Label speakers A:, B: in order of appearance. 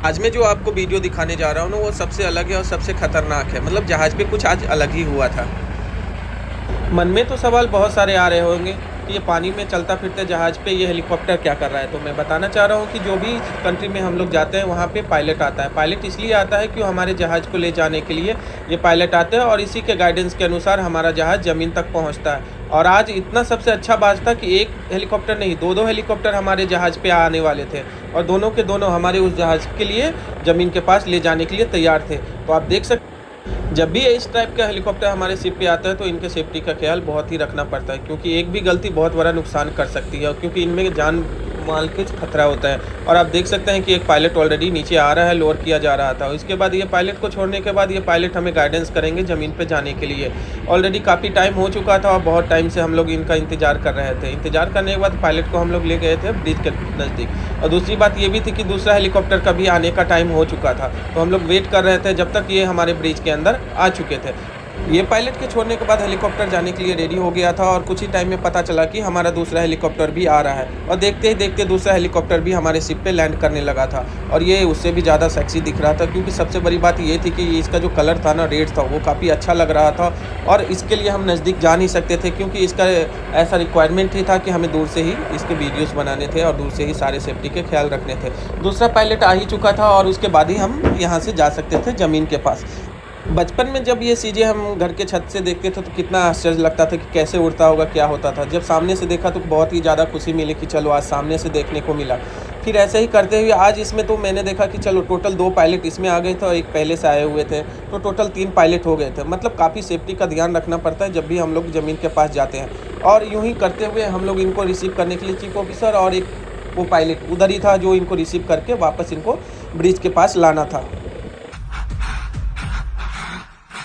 A: आज मैं जो आपको वीडियो दिखाने जा रहा हूँ ना, वो सबसे अलग है और सबसे खतरनाक है। मतलब जहाज़ पे कुछ आज अलग ही हुआ था। मन में तो सवाल बहुत सारे आ रहे होंगे कि ये पानी में चलता फिरते जहाज़ पे ये हेलीकॉप्टर क्या कर रहा है। तो मैं बताना चाह रहा हूँ कि जो भी कंट्री में हम लोग जाते हैं वहाँ पे पायलट आता है। पायलट इसलिए आता है कि हमारे जहाज़ को ले जाने के लिए ये पायलट आते हैं और इसी के गाइडेंस के अनुसार हमारा जहाज़ ज़मीन तक पहुँचता है। और आज इतना सबसे अच्छा बात था कि एक हेलीकॉप्टर नहीं, दो हेलीकॉप्टर हमारे जहाज़ पे आने वाले थे और दोनों के दोनों हमारे उस जहाज़ के लिए ज़मीन के पास ले जाने के लिए तैयार थे। तो आप देख सकते, जब भी इस टाइप का हेलीकॉप्टर हमारे शिप पे आता है तो इनके सेफ्टी का ख्याल बहुत ही रखना पड़ता है, क्योंकि एक भी गलती बहुत बड़ा नुकसान कर सकती है और क्योंकि इनमें जान माल के खतरा होता है। और आप देख सकते हैं कि एक पायलट ऑलरेडी नीचे आ रहा है, लोअर किया जा रहा था। उसके बाद ये पायलट को छोड़ने के बाद ये पायलट हमें गाइडेंस करेंगे ज़मीन पे जाने के लिए। ऑलरेडी काफ़ी टाइम हो चुका था और बहुत टाइम से हम लोग इनका इंतज़ार कर रहे थे। इंतज़ार करने के बाद पायलट को हम लोग ले गए थे ब्रिज के नज़दीक। और दूसरी बात ये भी थी कि दूसरा हेलीकॉप्टर का भी आने का टाइम हो चुका था, तो हम लोग वेट कर रहे थे जब तक ये हमारे ब्रिज के अंदर आ चुके थे। ये पायलट के छोड़ने के बाद हेलीकॉप्टर जाने के लिए रेडी हो गया था और कुछ ही टाइम में पता चला कि हमारा दूसरा हेलीकॉप्टर भी आ रहा है। और देखते ही देखते दूसरा हेलीकॉप्टर भी हमारे शिप पे लैंड करने लगा था और ये उससे भी ज़्यादा सेक्सी दिख रहा था, क्योंकि सबसे बड़ी बात ये थी कि इसका जो कलर था ना, रेड था, वो काफ़ी अच्छा लग रहा था। और इसके लिए हम नज़दीक जा नहीं सकते थे क्योंकि इसका ऐसा रिक्वायरमेंट ही था कि हमें दूर से ही इसके वीडियोज़ बनाने थे और दूर से ही सारे सेफ्टी के ख्याल रखने थे। दूसरा पायलट आ ही चुका था और उसके बाद ही हम यहाँ से जा सकते थे ज़मीन के पास। बचपन में जब ये चीज़ें हम घर के छत से देखते थे तो कितना आश्चर्य लगता था कि कैसे उड़ता होगा, क्या होता था। जब सामने से देखा तो बहुत ही ज़्यादा खुशी मिली कि चलो आज सामने से देखने को मिला। फिर ऐसे ही करते हुए आज इसमें तो मैंने देखा कि चलो टोटल 2 पायलट इसमें आ गए थे और एक पहले से आए हुए थे, तो टोटल 3 पायलट हो गए थे। मतलब काफ़ी सेफ्टी का ध्यान रखना पड़ता है जब भी हम लोग ज़मीन के पास जाते हैं। और यूँ ही करते हुए हम लोग इनको रिसीव करने के लिए चीफ ऑफिसर और एक वो पायलट उधर ही था जो इनको रिसीव करके वापस इनको ब्रिज के पास लाना था।